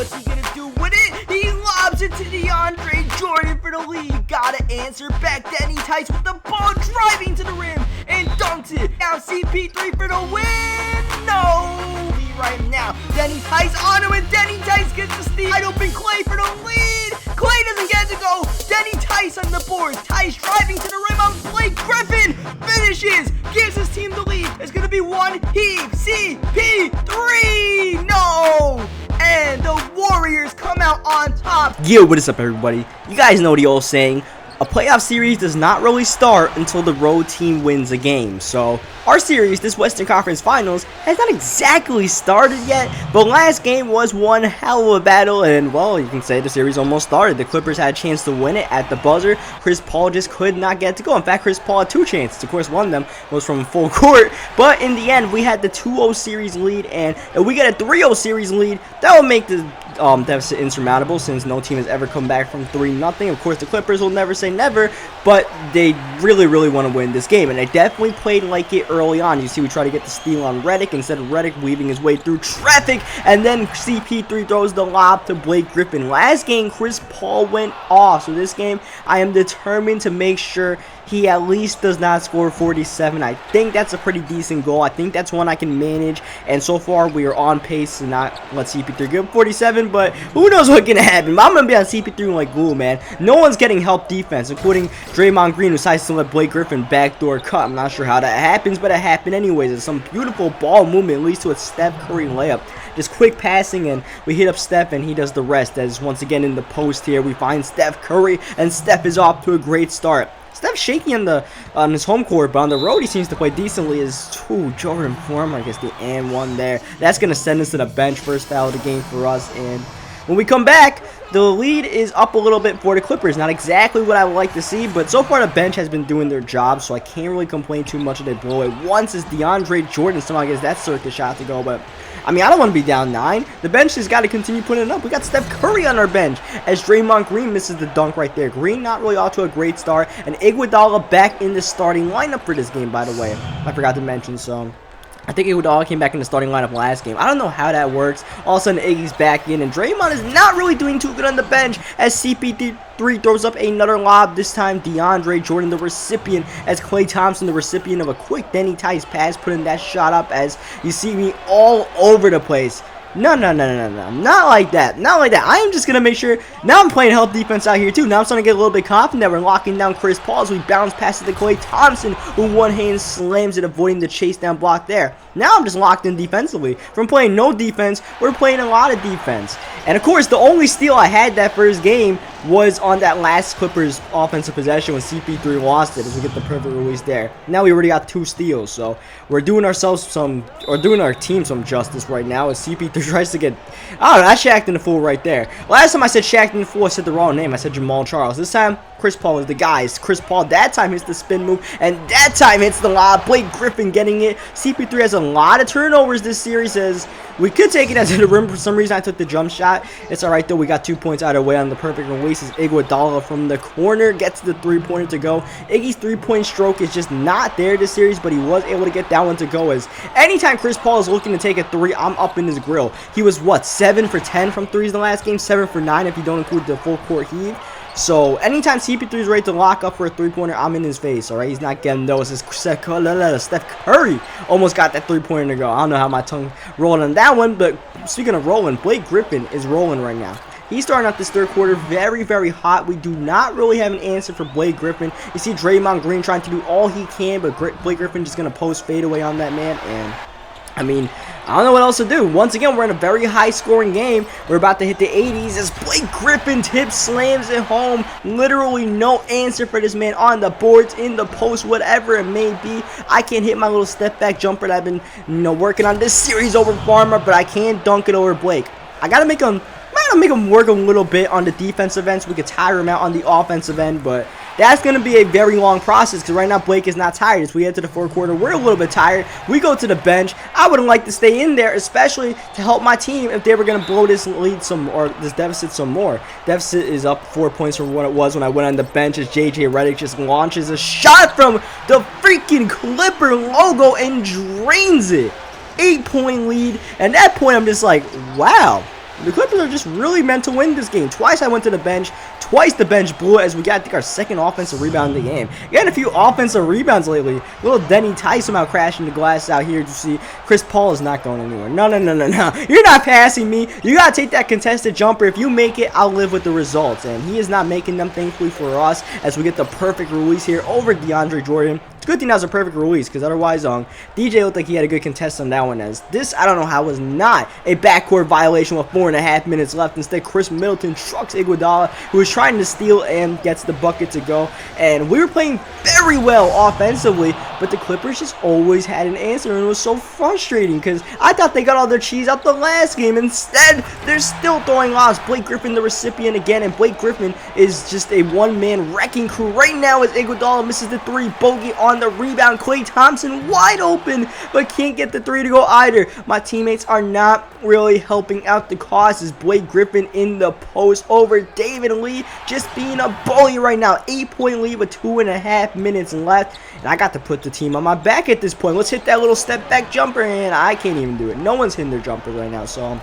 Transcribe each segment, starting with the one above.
What's he gonna do with it? He lobs it to DeAndre Jordan for the lead. Gotta answer back. Denny Tice with the ball driving to the rim and dunks it. Now CP3 for the win. No, lead right now. Denny Tice on him, and Denny Tice gets the steal. Wide open Clay for the lead. Clay doesn't get to go. Denny Tice on the board. Tice driving to the rim on Blake Griffin. Finishes. Gives his team the lead. It's going to be one heave. CP3. No. And the Warriors come out on top. Yo, what is up, everybody? You guys know the old saying. A playoff series does not really start until the road team wins a game. So, our series, this Western Conference Finals, has not exactly started yet, but last game was one hell of a battle, and, well, you can say the series almost started. The Clippers had a chance to win it at the buzzer. Chris Paul just could not get to go. In fact, Chris Paul had two chances. Of course, one of them was from full court, but in the end, we had the 2-0 series lead, and if we get a 3-0 series lead, that will make the deficit insurmountable, since no team has ever come back from 3-0. Of course, the Clippers will never say never, but they really want to win this game, and they definitely played like it early on. You see, we try to get the steal on Redick instead of Redick weaving his way through traffic, and then CP3 throws the lob to Blake Griffin. Last game, Chris Paul went off, so this game, I am determined to make sure he at least does not score 47. I think that's a pretty decent goal. I think that's one I can manage, and so far we are on pace to not let CP3 get 47, but who knows what's going to happen. But I'm going to be on CP3 like glue, man. No one's getting help defense, including Draymond Green, who decides to let Blake Griffin backdoor cut. I'm not sure how that happens, but it happened anyways. It's some beautiful ball movement, leads to a Steph Curry layup. Just quick passing, and we hit up Steph, and he does the rest. As once again in the post here, we find Steph Curry, and Steph is off to a great start. Steph's shaky on his home court, but on the road he seems to play decently. As Jordan Former gets the and one there. That's going to send us to the bench. First foul of the game for us. And when we come back, the lead is up a little bit for the Clippers. Not exactly what I would like to see, but so far the bench has been doing their job, so I can't really complain too much if they blow it. Once is DeAndre Jordan somehow gets that circus shot to go, but I mean, I don't want to be down 9. The bench has got to continue putting it up. We got Steph Curry on our bench as Draymond Green misses the dunk right there. Green not really off to a great start, and Iguodala back in the starting lineup for this game, by the way. I forgot to mention, so I think Iguodala came back in the starting lineup last game. I don't know how that works. All of a sudden, Iggy's back in, and Draymond is not really doing too good on the bench as CP3 throws up another lob. This time, DeAndre Jordan, the recipient, as Klay Thompson, the recipient of a quick Denny Tice pass, putting that shot up as you see me all over the place. No. Not like that. Not like that. I am just going to make sure. Now I'm playing help defense out here, too. Now I'm starting to get a little bit confident that we're locking down Chris Paul as we bounce past it to Klay Thompson, who one hand slams it, avoiding the chase down block there. Now I'm just locked in defensively. From playing no defense, we're playing a lot of defense. And, of course, the only steal I had that first game was on that last Clippers offensive possession when CP3 lost it, as we get the perfect release there. Now we already got 2 steals, so we're doing doing our team some justice right now as CP3 tries to get, I don't know, I shacked in the fool right there. Last time I said shacked in the fool, I said the wrong name. I said Jamal Charles. This time, Chris Paul is the guy. Chris Paul that time hits the spin move, and that time hits the lob. Blake Griffin getting it. CP3 has a lot of turnovers this series, as we could take it as a rim. For some reason, I took the jump shot. It's alright, though. We got 2 points either way on the perfect release as Iguodala from the corner gets the 3-pointer to go. Iggy's 3-point stroke is just not there this series, but he was able to get that one to go, as anytime Chris Paul is looking to take a 3, I'm up in his grill. He was, what, 7 for 10 from 3s in the last game? 7 for 9 if you don't include the full court heave. So, anytime CP3 is ready to lock up for a 3-pointer, I'm in his face, alright? He's not getting those. Steph Curry almost got that 3-pointer to go. I don't know how my tongue rolled on that one, but speaking of rolling, Blake Griffin is rolling right now. He's starting out this third quarter very hot. We do not really have an answer for Blake Griffin. You see Draymond Green trying to do all he can, but Blake Griffin just going to post fadeaway on that man, and I mean, I don't know what else to do. Once again, we're in a very high-scoring game. We're about to hit the 80s as Blake Griffin tip slams it home. Literally no answer for this man on the boards, in the post, whatever it may be. I can't hit my little step-back jumper that I've been, working on this series over Farmer, but I can dunk it over Blake. I gotta make him work a little bit on the defensive end so we could tire him out on the offensive end, but that's going to be a very long process because right now Blake is not tired. As we head to the fourth quarter, we're a little bit tired. We go to the bench. I would like to stay in there, especially to help my team if they were going to blow this lead this deficit some more. Deficit is up 4 points from what it was when I went on the bench as JJ Redick just launches a shot from the freaking Clipper logo and drains it. 8-point lead, and at that point I'm just like, wow. The Clippers are just really meant to win this game. Twice I went to the bench. Twice the bench blew it as we got, I think, our second offensive rebound in the game. Getting a few offensive rebounds lately. Little Denny Tice somehow crashing the glass out here. You see, Chris Paul is not going anywhere. No. You're not passing me. You got to take that contested jumper. If you make it, I'll live with the results. And he is not making them, thankfully, for us, as we get the perfect release here over DeAndre Jordan. It's a good thing that was a perfect release, because otherwise, DJ looked like he had a good contest on that one. As this, I don't know how, was not a backcourt violation with 4.5 minutes left. Instead, Chris Middleton trucks Iguodala, who was trying to steal, and gets the bucket to go. And we were playing very well offensively, but the Clippers just always had an answer, and it was so frustrating, because I thought they got all their cheese out the last game. Instead, they're still throwing lobs. Blake Griffin, the recipient again, and Blake Griffin is just a one-man wrecking crew right now as Iguodala misses the three. Bogey on the rebound. Klay Thompson wide open, but can't get the three to go either. My teammates are not really helping out the cause as Blake Griffin in the post over David Lee, just being a bully right now. 8-point lead with 2.5 minutes left, and I got to put the team on my back at this point. Let's hit that little step back jumper, and I can't even do it. No one's hitting their jumper right now, so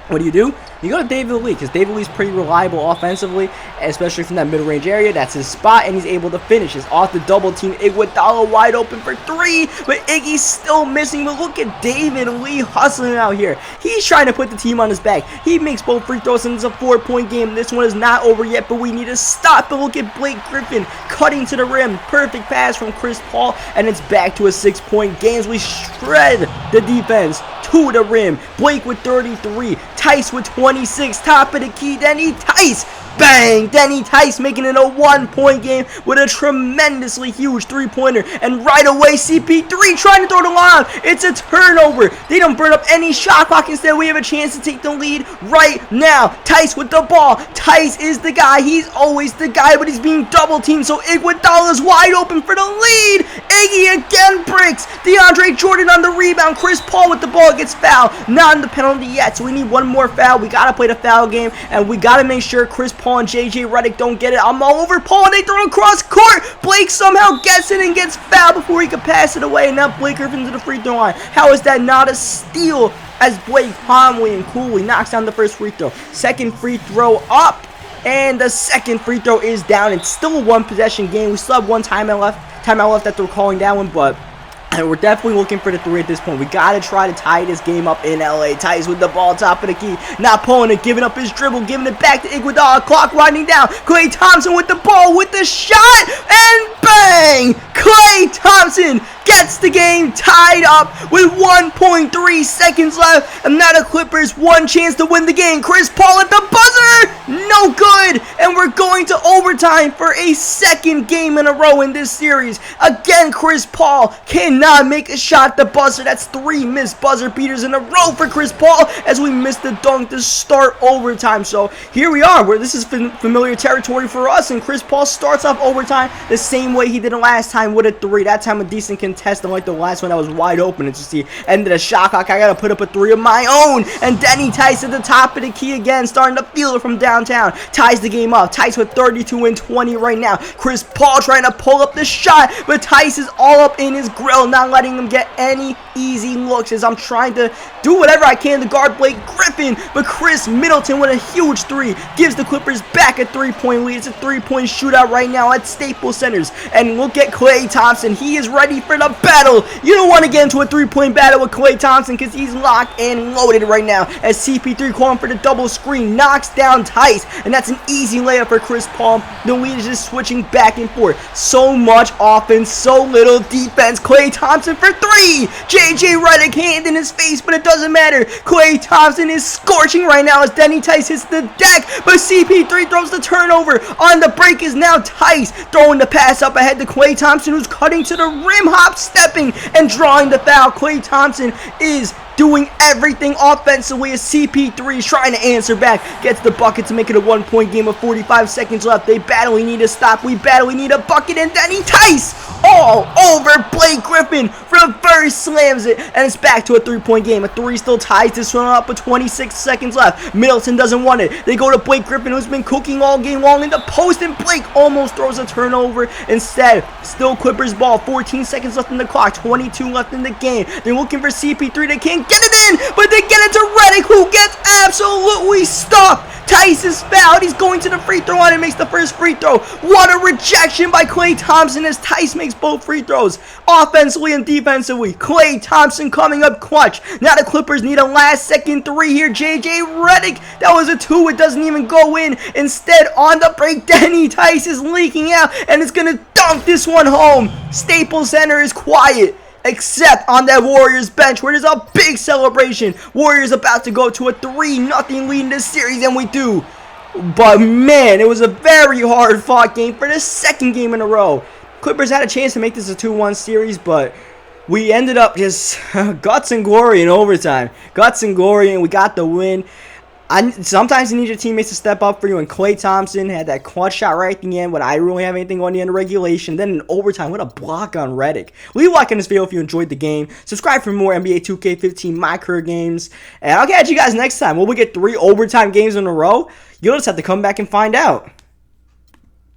what do? You go to David Lee, because David Lee's pretty reliable offensively, especially from that mid-range area. That's his spot, and he's able to finish. It's off the double team. Iguodala wide open for three, but Iggy's still missing. But look at David Lee hustling out here. He's trying to put the team on his back. He makes both free throws, and it's a 4-point game. This one is not over yet, but we need to stop. But look at Blake Griffin cutting to the rim. Perfect pass from Chris Paul, and it's back to a 6-point game as we shred the defense to the rim. Blake with 33. Tice with 26, top of the key, Denny Tice, bang, Denny Tice making it a 1-point game with a tremendously huge three-pointer, and right away, CP3 trying to throw the lob, it's a turnover. They don't burn up any shot clock. Instead, we have a chance to take the lead right now. Tice with the ball. Tice is the guy. He's always the guy, but he's being double-teamed, so Iguodala's wide open for the lead. Iggy again breaks. DeAndre Jordan on the rebound. Chris Paul with the ball gets fouled. Not in the penalty yet, so we need one more foul. We got to play the foul game, and we got to make sure Chris Paul and JJ Redick don't get it. I'm all over Paul, and they throw it across court. Blake somehow gets it and gets fouled before he could pass it away, and now Blake Griffin to the free throw line. How is that not a steal as Blake calmly and coolly knocks down the first free throw? Second free throw up, and the second free throw is down. It's still a one-possession game. We still have one timeout left after calling that one, but and we're definitely looking for the three at this point. We got to try to tie this game up in LA. Tice with the ball, top of the key. Not pulling it, giving up his dribble, giving it back to Iguodala. Clock winding down. Klay Thompson with the ball, with the shot, and bang! Klay Thompson gets the game tied up with 1.3 seconds left. And now the Clippers one chance to win the game. Chris Paul at the buzzer, no good. And we're going to overtime for a second game in a row in this series. Again, Chris Paul cannot make a shot at the buzzer. That's 3 missed buzzer beaters in a row for Chris Paul as we missed the dunk to start overtime. So here we are, where this is familiar territory for us, and Chris Paul starts off overtime the same way he did it last time with a three. That time a decent contest, unlike the last one that was wide open. It's just the end of the shot clock. I gotta put up a three of my own, and Denny Tice at the top of the key again, starting to feel it from downtown. Ties the game up. Tice with 32 and 20 right now. Chris Paul trying to pull up the shot, but Tice is all up in his grill, not letting him get any easy looks as I'm trying to do whatever I can to guard Blake Griffin, but Chris Middleton with a huge three gives the Clippers back a 3-point lead. It's a 3-point shootout right now at Staples Centers, and look at Klay Thompson. He is ready for the battle. You don't want to get into a 3-point battle with Klay Thompson because he's locked and loaded right now as CP3 calling for the double screen, knocks down Tice, and that's an easy layup for Chris Paul. The lead is just switching back and forth. So much offense, so little defense. Klay Thompson for three. JJ Redick hand in his face, but it doesn't matter. Klay Thompson is scorching right now as Denny Tice hits the deck, but CP3 throws the turnover. On the break is now Tice throwing the pass up ahead to Klay Thompson, who's cutting to the rim, hop stepping and drawing the foul. Klay Thompson is doing everything offensively as CP3 is trying to answer back. Gets the bucket to make it a 1-point game with 45 seconds left. They badly need a stop. We badly need a bucket, and Denny Tice all over Blake Griffin. Reverse slams it, and it's back to a 3-point game. A 3 still ties this one up with 26 seconds left. Middleton doesn't want it. They go to Blake Griffin, who's been cooking all game long in the post, and Blake almost throws a turnover. Instead, still Clippers ball. 14 seconds left in the clock. 22 left in the game. They're looking for CP3. They can't get it in, but they get it to Redick, who gets absolutely stopped. Tice is fouled. He's going to the free throw line and makes the first free throw. What a rejection by Klay Thompson as Tice makes both free throws. Offensively and defensively, Klay Thompson coming up clutch. Now the Clippers need a last-second 3 here. JJ Redick, that was a 2. It doesn't even go in. Instead, on the break, Denny Tice is leaking out, and it's going to dunk this one home. Staples Center is quiet, except on that Warriors bench where there's a big celebration. Warriors about to go to a 3-0 lead in this series, and we do. But man, it was a very hard-fought game for the second game in a row. Clippers had a chance to make this a 2-1 series, but we ended up just guts and glory in overtime. Guts and glory, and we got the win. Sometimes you need your teammates to step up for you, and Klay Thompson had that clutch shot right at the end when I didn't really have anything on the end of regulation. Then in overtime, what a block on Redick. Leave a like on this video if you enjoyed the game. Subscribe for more NBA 2K15 My Career games, and I'll catch you guys next time. Will we get 3 overtime games in a row? You'll just have to come back and find out.